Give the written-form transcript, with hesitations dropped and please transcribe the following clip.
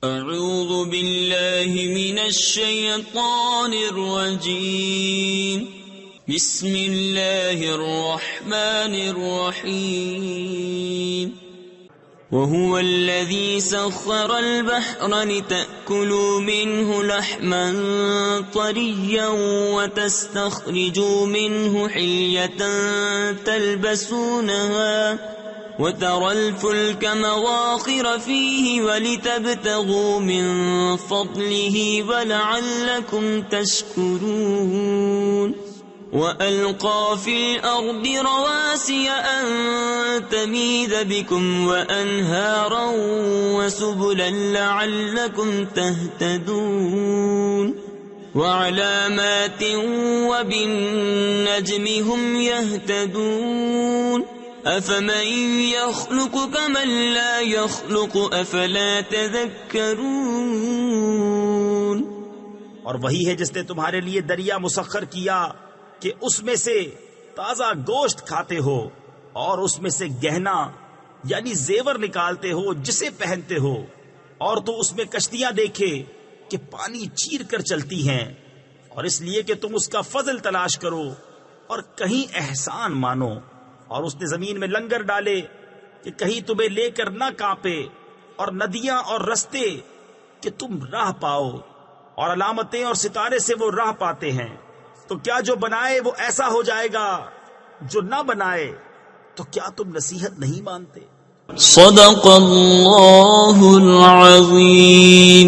اعوذ باللہ من الشیطان الرجیم بسم اللہ الرحمن الرحیم وهو الذي سخر البحر لتأكلوا منه لحما طريا وتستخرجوا منه حلية تلبسونها وترى الفلك مواخر فيه ولتبتغوا من فضله ولعلكم تشكرون وألقى في الأرض رواسي أن تميد بكم وأنهارا وسبلا لعلكم تهتدون وعلامات وبالنجم هم يهتدون أفمن يخلق كمن لا يخلق أفلا تذكرون۔ اور وہی ہے جس نے تمہارے لیے دریا مسخر کیا کہ اس میں سے تازہ گوشت کھاتے ہو اور اس میں سے گہنا یعنی زیور نکالتے ہو جسے پہنتے ہو، اور تو اس میں کشتیاں دیکھے کہ پانی چیر کر چلتی ہیں، اور اس لیے کہ تم اس کا فضل تلاش کرو اور کہیں احسان مانو۔ اور اس نے زمین میں لنگر ڈالے کہ کہیں تمہیں لے کر نہ کانپے، اور ندیاں اور رستے کہ تم راہ پاؤ، اور علامتیں اور ستارے سے وہ راہ پاتے ہیں۔ تو کیا جو بنائے وہ ایسا ہو جائے گا، جو نہ بنائے تو کیا تم نصیحت نہیں مانتے؟ صدق اللہ العظیم۔